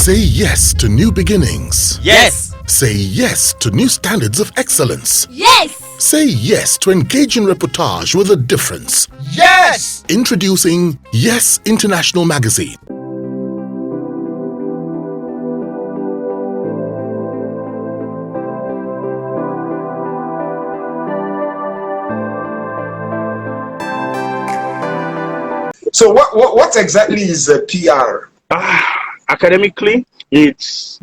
Say yes to new beginnings. Yes. Say yes to new standards of excellence. Yes. Say yes to engaging reportage with a difference. Yes. Introducing Yes International Magazine. So what exactly is PR? Academically, it's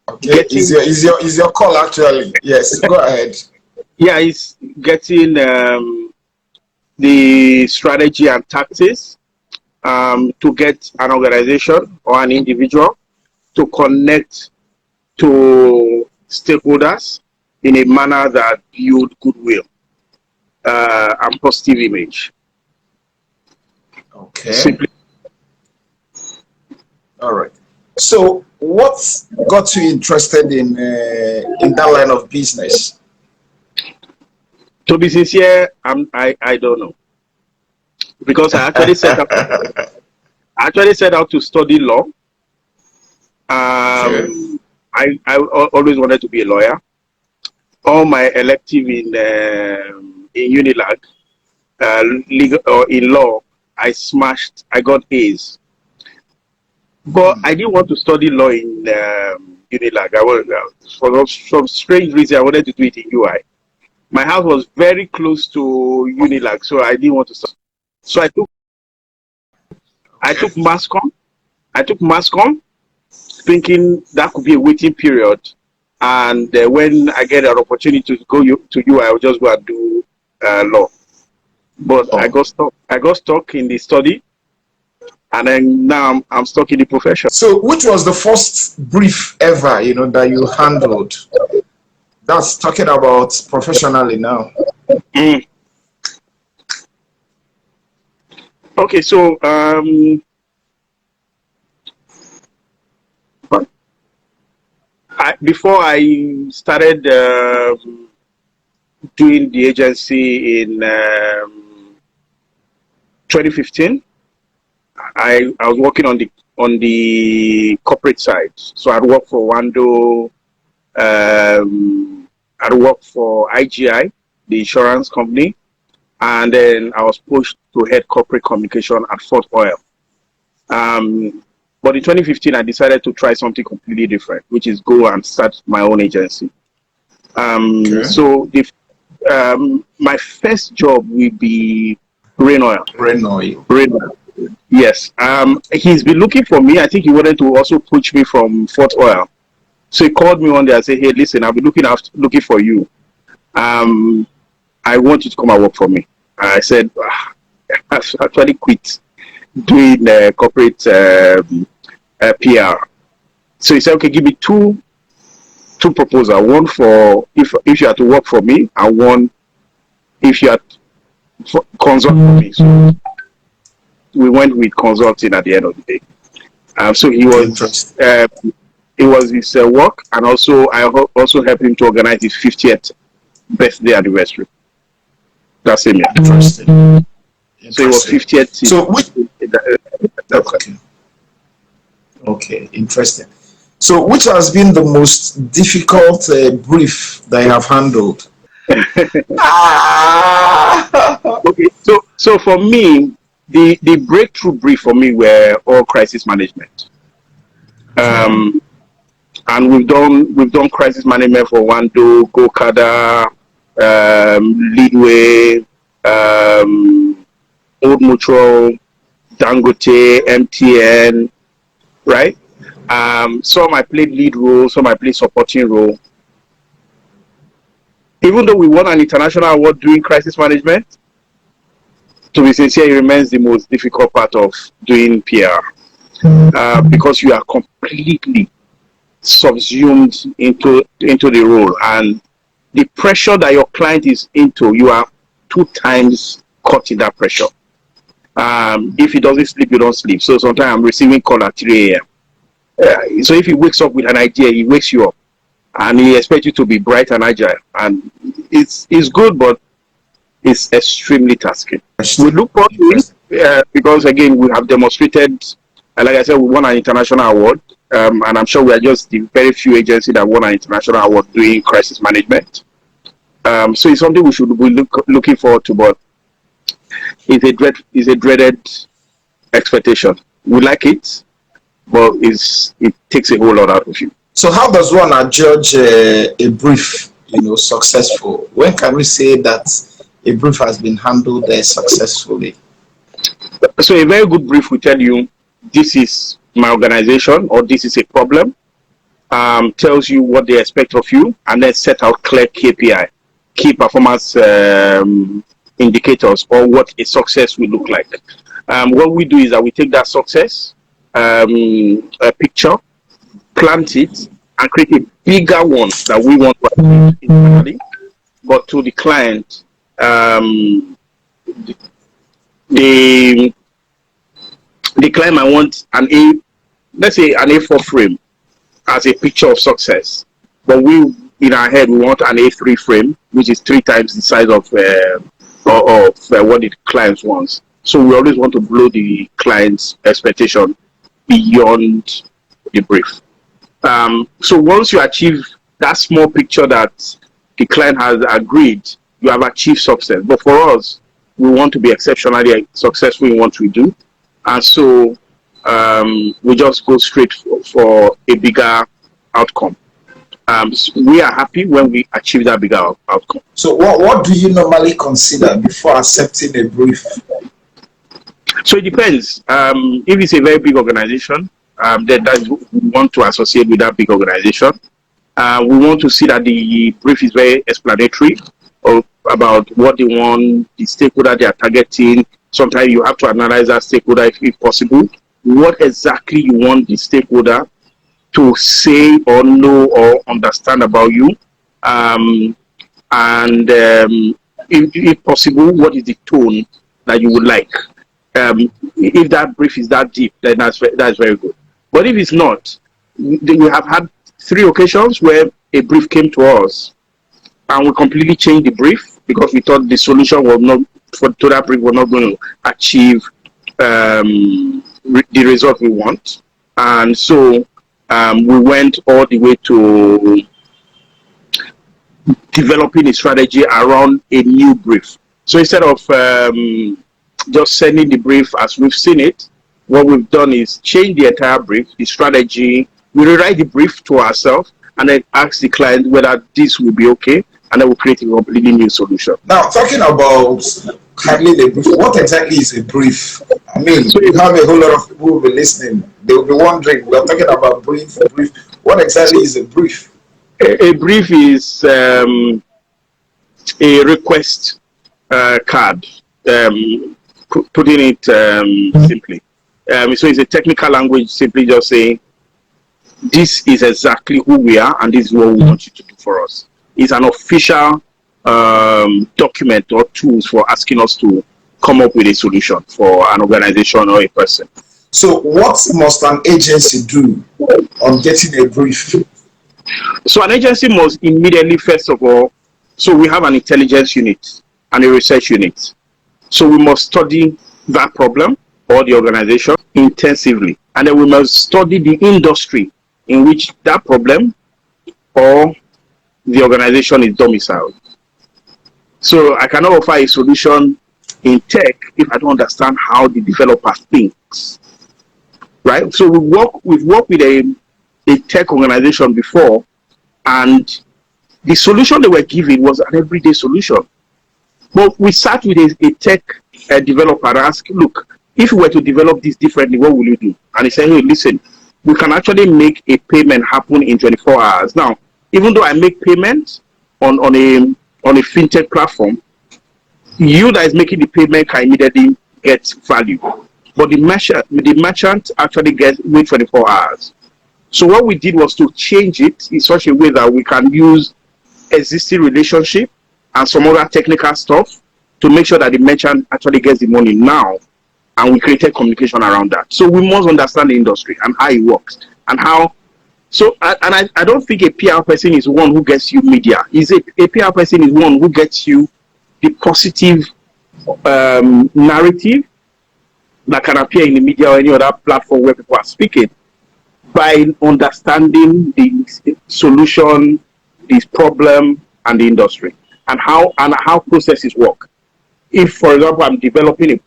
okay. Is your call actually? Yes, go ahead. Yeah, it's getting the strategy and tactics to get an organization or an individual to connect to stakeholders in a manner that build goodwill and positive image. Okay. Simply. All right. So, what got you interested in that line of business? To be sincere, I don't know, because I actually set out to study law. Okay. I always wanted to be a lawyer. All my elective in Unilag, legal or in law, I smashed. I got A's. But I didn't want to study law in Unilag. I was for some strange reason I wanted to do it in UI. My house was very close to Unilag, so I didn't want to study. So I took mass comm. I took mass comm, thinking that could be a waiting period, and when I get an opportunity to go to UI, I will just go and do law. But I got stuck. I got stuck in the study. And then now I'm stuck in the profession. So, which was the first brief ever, that you handled? That's talking about professionally now. Okay, so before I started doing the agency in 2015. I was working on the corporate side. So I'd worked for Wando, I'd worked for IGI, the insurance company, and then I was pushed to head corporate communication at Fort Oil. But in 2015, I decided to try something completely different, which is go and start my own agency. Okay. So my first job will be Rain Oil. Rain Oil. Yes. He's been looking for me. I think he wanted to also poach me from Fort Oil. So he called me one day and said, "Hey, listen, I'll be looking for you. I want you to come and work for me." I said, I've actually quit doing corporate PR. So he said, "Okay, give me two proposals. One for if you had to work for me, and one if you had to consult for me." So we went with consulting at the end of the day. So he was it was his work, and also I also helped him to organize his 50th birthday anniversary. That's him. Interesting. So it was 50th. So okay, interesting. So which has been the most difficult brief that you have handled? Okay, so for me, the breakthrough brief for me were all crisis management. And we've done crisis management for Wando, Gokada, Leadway, Old Mutual, Dangote, MTN, right? Some I played lead role, some I played supporting role. Even though we won an international award doing crisis management, to be sincere, it remains the most difficult part of doing PR because you are completely subsumed into the role, and the pressure that your client is into, you are 2 times caught in that pressure. If he doesn't sleep, you don't sleep. So sometimes I'm receiving call at 3 a.m. So if he wakes up with an idea, he wakes you up, and he expects you to be bright and agile. And it's good, but it's extremely tasking. We look forward to it because again we have demonstrated. Like I said, we won an international award. and I'm sure we are just the very few agencies that won an international award doing crisis management. So it's something we should be looking forward to, but it's a dreaded expectation. We like it, but it takes a whole lot out of you. So how does one adjudge a brief, successful? When can we say that a brief has been handled successfully? So a very good brief will tell you, this is my organization, or this is a problem, tells you what they expect of you, and then set out clear KPI, key performance indicators, or what a success will look like. What we do is that we take that success a picture, plant it, and create a bigger one that we want to achieve internally, but to the client, the client might want let's say an A4 frame as a picture of success, but we, in our head, we want an A3 frame, which is 3 times the size of what the client wants. So we always want to blow the client's expectation beyond the brief. So once you achieve that small picture that the client has agreed, you have achieved success. But for us, we want to be exceptionally successful in what we do, and so we just go straight for a bigger outcome. So we are happy when we achieve that bigger outcome. So what do you normally consider before accepting a brief? So it depends. If it's a very big organization, then we want to associate with that big organization. We want to see that the brief is very explanatory about what they want, the stakeholder they are targeting. Sometimes you have to analyze that stakeholder if possible. What exactly you want the stakeholder to say or know or understand about you, and if possible, what is the tone that you would like? If that brief is that deep, then that's very good. But if it's not, we have had 3 occasions where a brief came to us and we completely changed the brief because we thought the solution was not to that brief was not going to achieve the result we want, and so we went all the way to developing a strategy around a new brief. So instead of just sending the brief as we've seen it, what we've done is change the entire brief, the strategy. We rewrite the brief to ourselves and then ask the client whether this will be okay, and then we'll create a completely new solution. Now, talking about handling a brief, what exactly is a brief? I mean, so you have a whole lot of people who will be listening. They will be wondering, we're talking about brief. What exactly is a brief? A brief is a request card, putting it simply. So it's a technical language, simply just saying, this is exactly who we are and this is what we want you to do for us. It's an official document or tools for asking us to come up with a solution for an organization or a person. So what must an agency do on getting a brief? So an agency must immediately, first of all, so we have an intelligence unit and a research unit. So we must study that problem or the organization intensively. And then we must study the industry in which that problem or the organization is domiciled. So I cannot offer a solution in tech if I don't understand how the developer thinks, right? So we've worked with a tech organization before, and the solution they were giving was an everyday solution. But we sat with a tech developer and asked, look, if we were to develop this differently, what will you do? And he said, hey, listen, we can actually make a payment happen in 24 hours. Now, even though I make payment on a fintech platform, you that is making the payment can immediately get value. But the merchant actually wait 24 hours. So what we did was to change it in such a way that we can use existing relationship and some other technical stuff to make sure that the merchant actually gets the money now, and we created communication around that. So we must understand the industry and how it works and how. So I don't think a PR person is one who gets you media. A PR person is one who gets you the positive narrative that can appear in the media or any other platform where people are speaking. by understanding the solution, this problem, and the industry, and how processes work. If, for example, I'm developing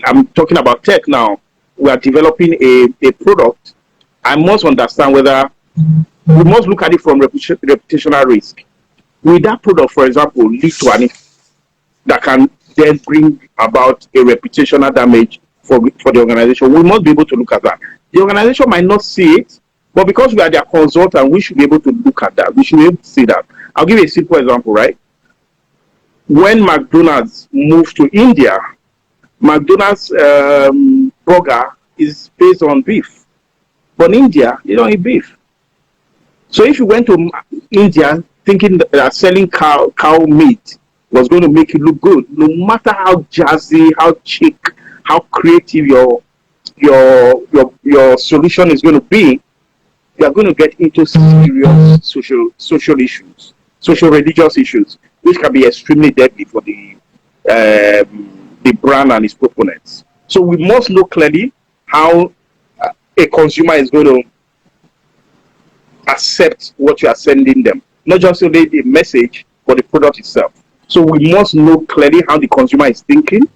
I'm talking about tech now. We are developing a product. I must understand whether we must look at it from reputational risk. Will that product, for example, lead to an that can then bring about a reputational damage for the organization? We must be able to look at that. The organization might not see it, but because we are their consultant, we should be able to look at that. We should be able to see that. I'll give you a simple example, right? When McDonald's moved to India, McDonald's burger is based on beef. But in India, you don't eat beef. So if you went to India thinking that selling cow meat was going to make you look good, no matter how jazzy, how chic, how creative your solution is going to be, you are going to get into serious social issues, social religious issues, which can be extremely deadly for the brand and its proponents. So we must know clearly how a consumer is going to accept what you are sending them, not just only the message, but the product itself. So we must know clearly how the consumer is thinking.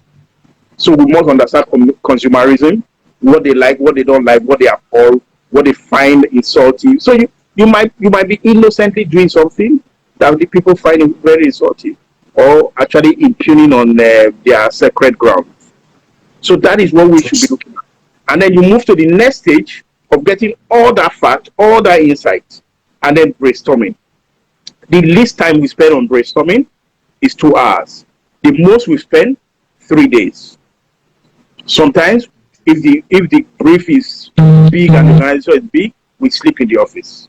So we must understand consumerism, what they like, what they don't like, what they abhor, what they find insulting. So you might be innocently doing something that the people find very insulting, or actually impugning on their sacred ground. So that is what we should be looking at. And then you move to the next stage of getting all that fact, all that insight, and then brainstorming. The least time we spend on brainstorming is 2 hours. The most we spend 3 days. Sometimes, if the brief is big and the organization is big, we sleep in the office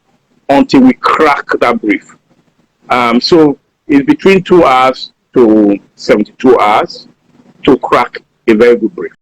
until we crack that brief. So it's between 2 hours to 72 hours to crack a very good brief.